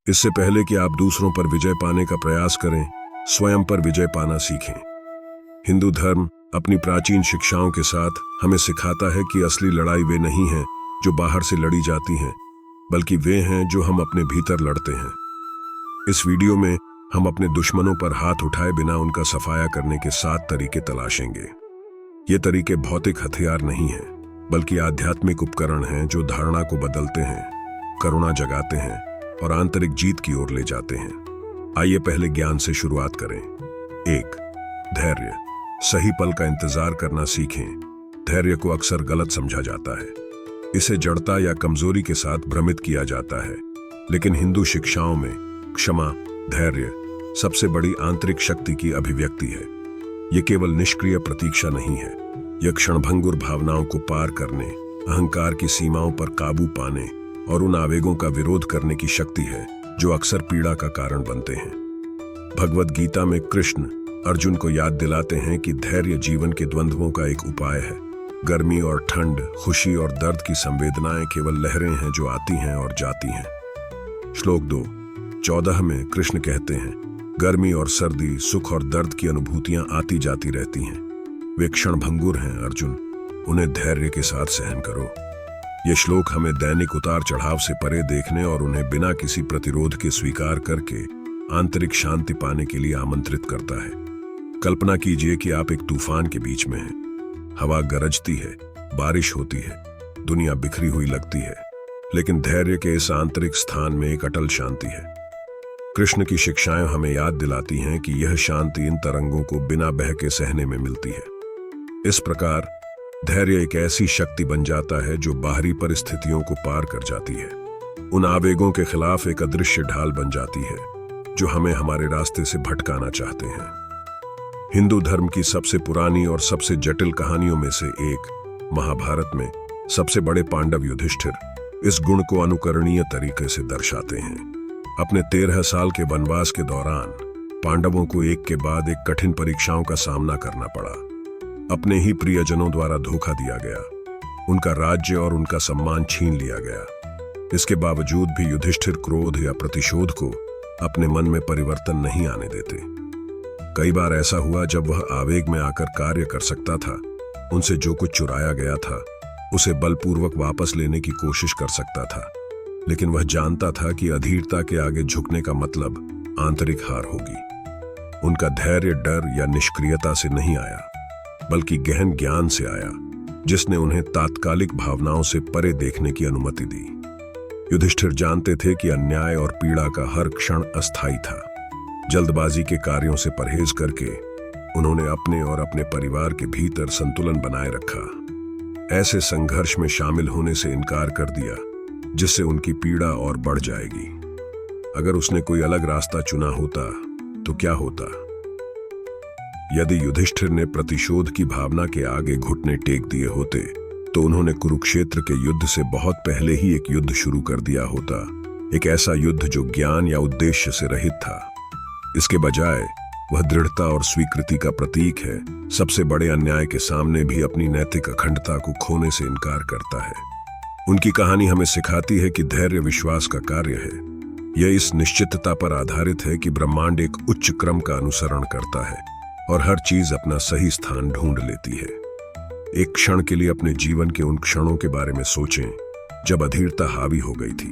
इससे पहले कि आप दूसरों पर विजय पाने का प्रयास करें, स्वयं पर विजय पाना सीखें। हिंदू धर्म अपनी प्राचीन शिक्षाओं के साथ हमें सिखाता है कि असली लड़ाई वे नहीं है जो बाहर से लड़ी जाती हैं, बल्कि वे हैं जो हम अपने भीतर लड़ते हैं। इस वीडियो में हम अपने दुश्मनों पर हाथ उठाए बिना उनका सफाया करने के 7 तरीके तलाशेंगे। ये तरीके भौतिक हथियार नहीं हैं, बल्कि आध्यात्मिक उपकरण हैं जो धारणा को बदलते हैं, करुणा जगाते हैं और आंतरिक जीत की ओर ले जाते हैं। आइए पहले ज्ञान से शुरुआत करें। 1. धैर्य। सही पल का इंतजार करना सीखें। धैर्य को अक्सर गलत समझा जाता है। इसे जड़ता या कमजोरी के साथ भ्रमित किया जाता है, लेकिन हिंदू शिक्षाओं में क्षमा, धैर्य सबसे बड़ी आंतरिक शक्ति की अभिव्यक्ति है। यह केवल निष्क्रिय प्रतीक्षा नहीं है, यह क्षणभंगुर भावनाओं को पार करने, अहंकार की सीमाओं पर काबू पाने और उन आवेगों का विरोध करने की शक्ति है जो अक्सर पीड़ा का कारण बनते हैं। भगवद गीता में कृष्ण अर्जुन को याद दिलाते हैं कि धैर्य जीवन के द्वंद्वों का एक उपाय है। गर्मी और ठंड, खुशी और दर्द की संवेदनाएं केवल लहरें हैं जो आती हैं और जाती हैं। श्लोक 2:14 में कृष्ण कहते हैं, गर्मी और सर्दी, सुख और दर्द की अनुभूतियां आती जाती रहती हैं। वे क्षणभंगुर हैं अर्जुन, उन्हें धैर्य के साथ सहन करो। ये श्लोक हमें दैनिक उतार चढ़ाव से परे देखने और उन्हें बिना किसी प्रतिरोध के स्वीकार करके आंतरिक शांति पाने के लिए आमंत्रित करता है। कल्पना कीजिए कि आप एक तूफान के बीच में हैं। हवा गरजती है, बारिश होती है, दुनिया बिखरी हुई लगती है, लेकिन धैर्य के इस आंतरिक स्थान में एक अटल शांति है। कृष्ण की शिक्षाएं हमें याद दिलाती हैं कि यह शांति इन तरंगों को बिना बह के सहने में मिलती है। इस प्रकार धैर्य एक ऐसी शक्ति बन जाता है जो बाहरी परिस्थितियों को पार कर जाती है। उन आवेगों के खिलाफ एक अदृश्य ढाल बन जाती है जो हमें हमारे रास्ते से भटकाना चाहते हैं। हिंदू धर्म की सबसे पुरानी और सबसे जटिल कहानियों में से एक, महाभारत में सबसे बड़े पांडव युधिष्ठिर इस गुण को अनुकरणीय तरीके से दर्शाते हैं। अपने 13 साल के वनवास के दौरान पांडवों को एक के बाद एक कठिन परीक्षाओं का सामना करना पड़ा। अपने ही प्रियजनों द्वारा धोखा दिया गया, उनका राज्य और उनका सम्मान छीन लिया गया। इसके बावजूद भी युधिष्ठिर क्रोध या प्रतिशोध को अपने मन में परिवर्तन नहीं आने देते। कई बार ऐसा हुआ जब वह आवेग में आकर कार्य कर सकता था, उनसे जो कुछ चुराया गया था उसे बलपूर्वक वापस लेने की कोशिश कर सकता था, लेकिन वह जानता था कि अधीरता के आगे झुकने का मतलब आंतरिक हार होगी। उनका धैर्य डर या निष्क्रियता से नहीं आया, बल्कि गहन ज्ञान से आया, जिसने उन्हें तात्कालिक भावनाओं से परे देखने की अनुमति दी। युधिष्ठिर जानते थे कि अन्याय और पीड़ा का हर क्षण अस्थायी था। जल्दबाजी के कार्यों से परहेज करके उन्होंने अपने और अपने परिवार के भीतर संतुलन बनाए रखा। ऐसे संघर्ष में शामिल होने से इनकार कर दिया जिससे उनकी पीड़ा और बढ़ जाएगी। अगर उसने कोई अलग रास्ता चुना होता तो क्या होता? यदि युधिष्ठिर ने प्रतिशोध की भावना के आगे घुटने टेक दिए होते तो उन्होंने कुरुक्षेत्र के युद्ध से बहुत पहले ही एक युद्ध शुरू कर दिया होता, एक ऐसा युद्ध जो ज्ञान या उद्देश्य से रहित था। इसके बजाय वह दृढ़ता और स्वीकृति का प्रतीक है, सबसे बड़े अन्याय के सामने भी अपनी नैतिक अखंडता को खोने से इनकार करता है। उनकी कहानी हमें सिखाती है कि धैर्य विश्वास का कार्य है। यह इस निश्चितता पर आधारित है कि ब्रह्मांड एक उच्च क्रम का अनुसरण करता है और हर चीज अपना सही स्थान ढूंढ लेती है। एक क्षण के लिए अपने जीवन के उन क्षणों के बारे में सोचें जब अधीरता हावी हो गई थी।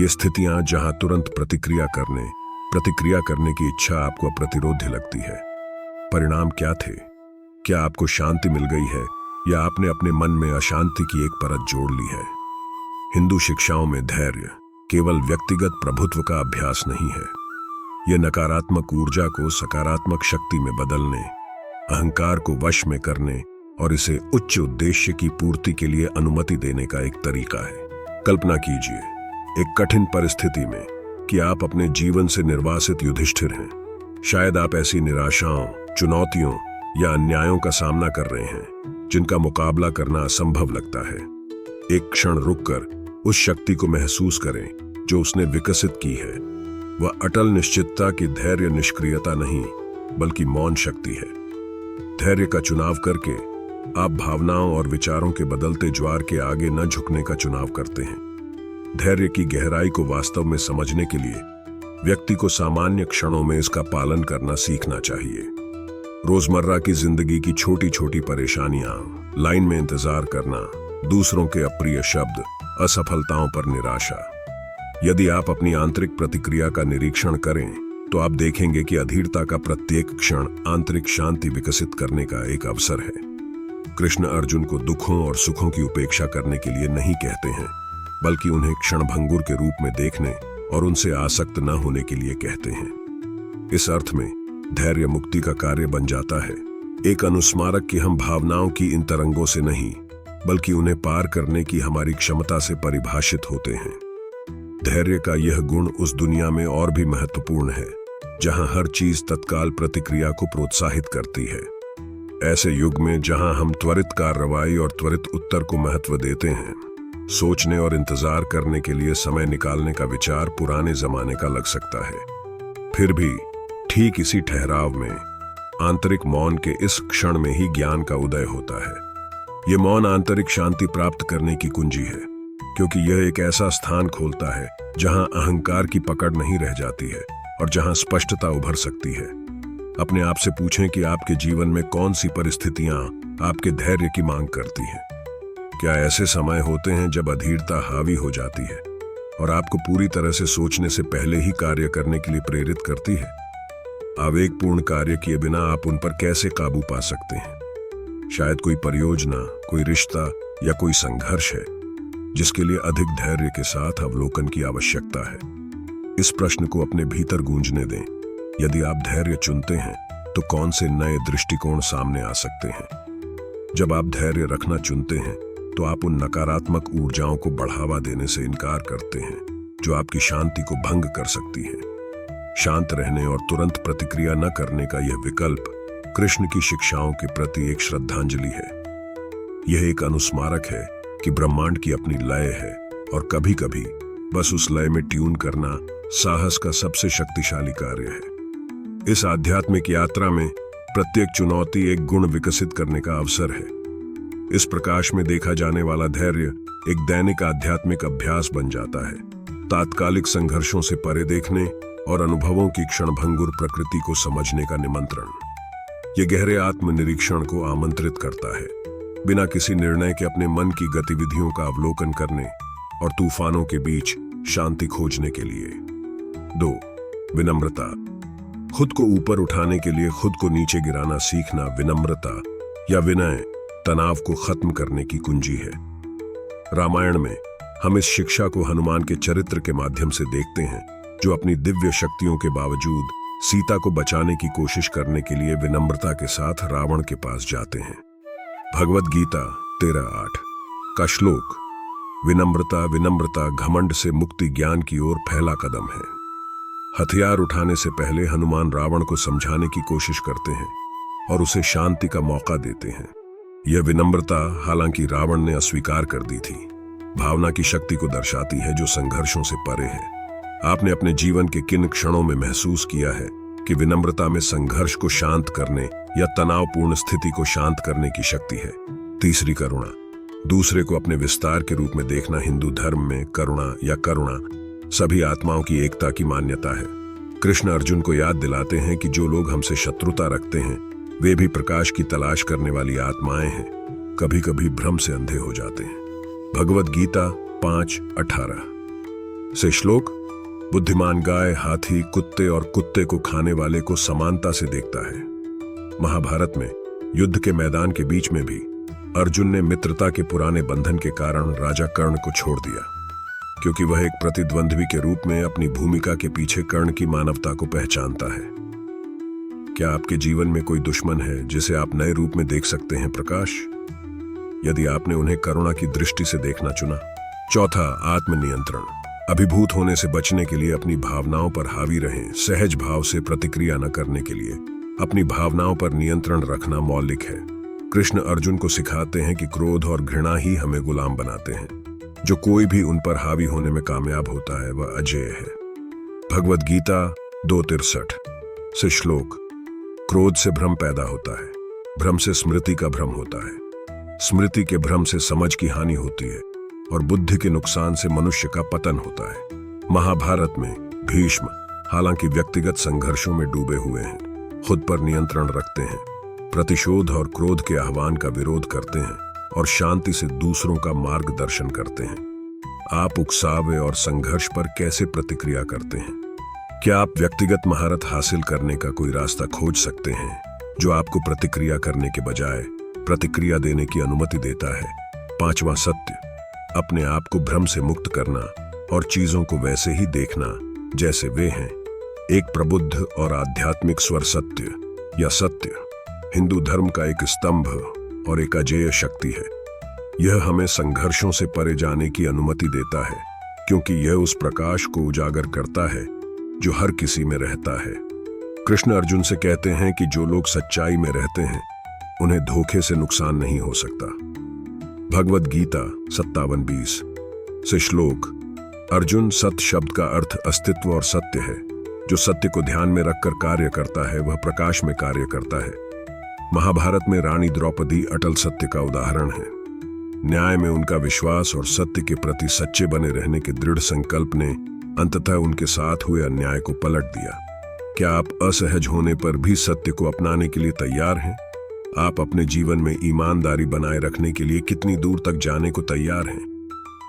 ये स्थितियां जहां तुरंत प्रतिक्रिया करने की इच्छा आपको अप्रतिरोध्य लगती है। परिणाम क्या थे? क्या आपको शांति मिल गई है या आपने अपने मन में अशांति की एक परत जोड़ ली है? हिंदू शिक्षाओं में धैर्य केवल व्यक्तिगत प्रभुत्व का अभ्यास नहीं है। यह नकारात्मक ऊर्जा को सकारात्मक शक्ति में बदलने, अहंकार को वश में करने और इसे उच्च उद्देश्य की पूर्ति के लिए अनुमति देने का एक तरीका है। कल्पना कीजिए एक कठिन परिस्थिति में कि आप अपने जीवन से निर्वासित युधिष्ठिर हैं। शायद आप ऐसी निराशाओं, चुनौतियों या अन्यायों का सामना कर रहे हैं जिनका मुकाबला करना असंभव लगता है। एक क्षण रुककर उस शक्ति को महसूस करें जो उसने विकसित की है। वह अटल निश्चितता की धैर्य निष्क्रियता नहीं, बल्कि मौन शक्ति है। धैर्य का चुनाव करके आप भावनाओं और विचारों के बदलते ज्वार के आगे न झुकने का चुनाव करते हैं। धैर्य की गहराई को वास्तव में समझने के लिए व्यक्ति को सामान्य क्षणों में इसका पालन करना सीखना चाहिए। रोजमर्रा की जिंदगी की छोटी छोटी परेशानियां, लाइन में इंतजार करना, दूसरों के अप्रिय शब्द, असफलताओं पर निराशा। यदि आप अपनी आंतरिक प्रतिक्रिया का निरीक्षण करें तो आप देखेंगे कि अधीरता का प्रत्येक क्षण आंतरिक शांति विकसित करने का एक अवसर है। कृष्ण अर्जुन को दुखों और सुखों की उपेक्षा करने के लिए नहीं कहते हैं, बल्कि उन्हें क्षणभंगुर के रूप में देखने और उनसे आसक्त न होने के लिए कहते हैं। इस अर्थ में धैर्य मुक्ति का कार्य बन जाता है, एक अनुस्मारक कि हम भावनाओं की इन तरंगों से नहीं, बल्कि उन्हें पार करने की हमारी क्षमता से परिभाषित होते हैं। धैर्य का यह गुण उस दुनिया में और भी महत्वपूर्ण है जहां हर चीज तत्काल प्रतिक्रिया को प्रोत्साहित करती है। ऐसे युग में जहां हम त्वरित कार्रवाई और त्वरित उत्तर को महत्व देते हैं, सोचने और इंतजार करने के लिए समय निकालने का विचार पुराने जमाने का लग सकता है। फिर भी ठीक इसी ठहराव में, आंतरिक मौन के इस क्षण में ही ज्ञान का उदय होता है। ये मौन आंतरिक शांति प्राप्त करने की कुंजी है, क्योंकि यह एक ऐसा स्थान खोलता है जहां अहंकार की पकड़ नहीं रह जाती है और जहां स्पष्टता उभर सकती है। अपने आप से पूछें कि आपके जीवन में कौन सी परिस्थितियां आपके धैर्य की मांग करती हैं। क्या ऐसे समय होते हैं जब अधीरता हावी हो जाती है और आपको पूरी तरह से सोचने से पहले ही कार्य करने के लिए प्रेरित करती है? आवेगपूर्ण कार्य किए बिना आप उन पर कैसे काबू पा सकते हैं? शायद कोई परियोजना, कोई रिश्ता या कोई संघर्ष है जिसके लिए अधिक धैर्य के साथ अवलोकन की आवश्यकता है। इस प्रश्न को अपने भीतर गूंजने दें। यदि आप धैर्य चुनते हैं तो कौन से नए दृष्टिकोण सामने आ सकते हैं? जब आप धैर्य रखना चुनते हैं तो आप उन नकारात्मक ऊर्जाओं को बढ़ावा देने से इनकार करते हैं जो आपकी शांति को भंग कर सकती हैं। शांत रहने और तुरंत प्रतिक्रिया न करने का यह विकल्प कृष्ण की शिक्षाओं के प्रति एक श्रद्धांजलि है। यह एक अनुस्मारक है कि ब्रह्मांड की अपनी लय है और कभी कभी बस उस लय में ट्यून करना साहस का सबसे शक्तिशाली कार्य है। इस आध्यात्मिक यात्रा में प्रत्येक चुनौती एक गुण विकसित करने का अवसर है। इस प्रकाश में देखा जाने वाला धैर्य एक दैनिक आध्यात्मिक अभ्यास बन जाता है, तात्कालिक संघर्षों से परे देखने और अनुभवों की क्षणभंगुर प्रकृति को समझने का निमंत्रण। यह गहरे आत्मनिरीक्षण को आमंत्रित करता है, बिना किसी निर्णय के अपने मन की गतिविधियों का अवलोकन करने और तूफानों के बीच शांति खोजने के लिए। 2. विनम्रता। खुद को ऊपर उठाने के लिए खुद को नीचे गिराना सीखना विनम्रता या विनय तनाव को खत्म करने की कुंजी है। रामायण में हम इस शिक्षा को हनुमान के चरित्र के माध्यम से देखते हैं, जो अपनी दिव्य शक्तियों के बावजूद सीता को बचाने की कोशिश करने के लिए विनम्रता के साथ रावण के पास जाते हैं। भगवद गीता 13:8 का श्लोक, विनम्रता विनम्रता घमंड से मुक्ति ज्ञान की ओर पहला कदम है। हथियार उठाने से पहले हनुमान रावण को समझाने की कोशिश करते हैं और उसे शांति का मौका देते हैं। यह विनम्रता, हालांकि रावण ने अस्वीकार कर दी थी, भावना की शक्ति को दर्शाती है जो संघर्षों से परे है। आपने अपने जीवन के किन क्षणों में महसूस किया है कि विनम्रता में संघर्ष को शांत करने या तनावपूर्ण स्थिति को शांत करने की शक्ति है? 3. करुणा। दूसरे को अपने विस्तार के रूप में देखना। हिंदू धर्म में करुणा या करुणा सभी आत्माओं की एकता की मान्यता है। कृष्ण अर्जुन को याद दिलाते हैं कि जो लोग हमसे शत्रुता रखते हैं वे भी प्रकाश की तलाश करने वाली आत्माएं हैं, कभी कभी भ्रम से अंधे हो जाते हैं। भगवद गीता 5:18 से श्लोक, बुद्धिमान गाय, हाथी, कुत्ते और कुत्ते को खाने वाले को समानता से देखता है। महाभारत में युद्ध के मैदान के बीच में भी अर्जुन ने मित्रता के पुराने बंधन के कारण राजा कर्ण को छोड़ दिया, क्योंकि वह एक प्रतिद्वंद्वी के रूप में अपनी भूमिका के पीछे कर्ण की मानवता को पहचानता है। क्या आपके जीवन में कोई दुश्मन है जिसे आप नए रूप में देख सकते हैं प्रकाश? यदि आपने उन्हें करुणा की दृष्टि से देखना चुना। 4. आत्मनियंत्रण। अभिभूत होने से बचने के लिए अपनी भावनाओं पर हावी रहें। सहज भाव से प्रतिक्रिया न करने के लिए अपनी भावनाओं पर नियंत्रण रखना मौलिक है। कृष्ण अर्जुन को सिखाते हैं कि क्रोध और घृणा ही हमें गुलाम बनाते हैं। जो कोई भी उन पर हावी होने में कामयाब होता है वह अजेय है। भगवद गीता 2:63 से श्लोक, क्रोध से भ्रम पैदा होता है, भ्रम से स्मृति का भ्रम होता है, स्मृति के भ्रम से समझ की हानि होती है और बुद्धि के नुकसान से मनुष्य का पतन होता है। महाभारत में भीष्म हालांकि व्यक्तिगत संघर्षों में डूबे हुए हैं, खुद पर नियंत्रण रखते हैं, प्रतिशोध और क्रोध के आह्वान का विरोध करते हैं और शांति से दूसरों का मार्गदर्शन करते हैं। आप उकसावे और संघर्ष पर कैसे प्रतिक्रिया करते हैं? क्या आप व्यक्तिगत महारत हासिल करने का कोई रास्ता खोज सकते हैं जो आपको प्रतिक्रिया करने के बजाय प्रतिक्रिया देने की अनुमति देता है? 5वां सत्य, अपने आप को भ्रम से मुक्त करना और चीजों को वैसे ही देखना जैसे वे हैं। एक प्रबुद्ध और आध्यात्मिक स्वर सत्य या सत्य हिंदू धर्म का एक स्तंभ और एक अजेय शक्ति है। यह हमें संघर्षों से परे जाने की अनुमति देता है, क्योंकि यह उस प्रकाश को उजागर करता है जो हर किसी में रहता है। कृष्ण अर्जुन से कहते हैं कि जो लोग सच्चाई में रहते हैं उन्हें धोखे से नुकसान नहीं हो सकता। भगवद गीता 57:20 से श्लोक, अर्जुन, सत्य शब्द का अर्थ अस्तित्व और सत्य है। जो सत्य को ध्यान में रखकर कार्य करता है वह प्रकाश में कार्य करता है। महाभारत में रानी द्रौपदी अटल सत्य का उदाहरण है। न्याय में उनका विश्वास और सत्य के प्रति सच्चे बने रहने के दृढ़ संकल्प ने अंततः उनके साथ हुए अन्याय को पलट दिया। क्या आप असहज होने पर भी सत्य को अपनाने के लिए तैयार हैं? आप अपने जीवन में ईमानदारी बनाए रखने के लिए कितनी दूर तक जाने को तैयार हैं?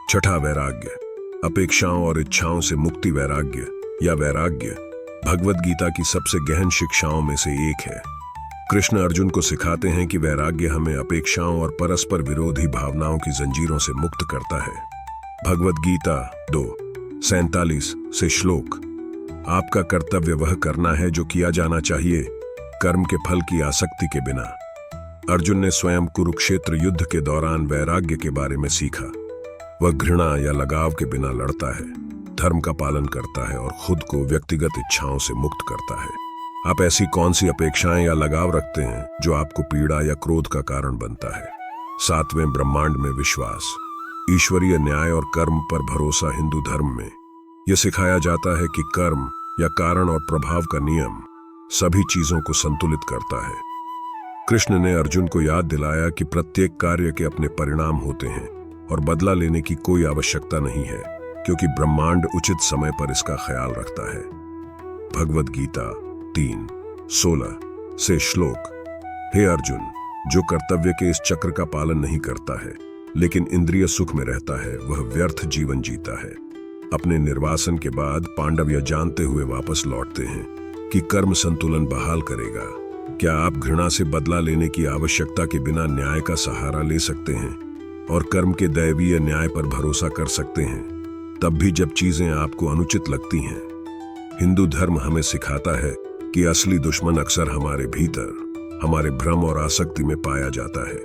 6ठा वैराग्य, अपेक्षाओं और इच्छाओं से मुक्ति। वैराग्य या वैराग्य भगवद गीता की सबसे गहन शिक्षाओं में से एक है। कृष्ण अर्जुन को सिखाते हैं कि वैराग्य हमें अपेक्षाओं और परस्पर विरोधी भावनाओं की जंजीरों से मुक्त करता है। भगवद गीता 2:47 से श्लोक, आपका कर्तव्य वह करना है जो किया जाना चाहिए, कर्म के फल की आसक्ति के बिना। अर्जुन ने स्वयं कुरुक्षेत्र युद्ध के दौरान वैराग्य के बारे में सीखा। वह घृणा या लगाव के बिना लड़ता है, धर्म का पालन करता है और खुद को व्यक्तिगत इच्छाओं से मुक्त करता है। आप ऐसी कौन सी अपेक्षाएं या लगाव रखते हैं जो आपको पीड़ा या क्रोध का कारण बनता है? 7वें ब्रह्मांड में विश्वास, ईश्वरीय न्याय और कर्म पर भरोसा। हिंदू धर्म में यह सिखाया जाता है कि कर्म या कारण और प्रभाव का नियम सभी चीजों को संतुलित करता है। कृष्ण ने अर्जुन को याद दिलाया कि प्रत्येक कार्य के अपने परिणाम होते हैं और बदला लेने की कोई आवश्यकता नहीं है, क्योंकि ब्रह्मांड उचित समय पर इसका ख्याल रखता है। भगवद गीता 3:16 से श्लोक, हे अर्जुन, जो कर्तव्य के इस चक्र का पालन नहीं करता है लेकिन इंद्रिय सुख में रहता है वह व्यर्थ जीवन जीता है। अपने निर्वासन के बाद पांडव यह जानते हुए वापस लौटते हैं कि कर्म संतुलन बहाल करेगा। क्या आप घृणा से बदला लेने की आवश्यकता के बिना न्याय का सहारा ले सकते हैं और कर्म के दैवीय न्याय पर भरोसा कर सकते हैं, तब भी जब चीजें आपको अनुचित लगती हैं? हिंदू धर्म हमें सिखाता है कि असली दुश्मन अक्सर हमारे भीतर, हमारे भ्रम और आसक्ति में पाया जाता है।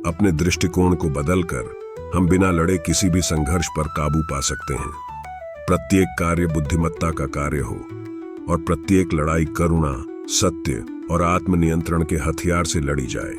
अपने दृष्टिकोण को बदलकर हम बिना लड़े किसी भी संघर्ष पर काबू पा सकते हैं। प्रत्येक कार्य बुद्धिमत्ता का कार्य हो और प्रत्येक लड़ाई करुणा, सत्य और आत्मनियंत्रण के हथियार से लड़ी जाए।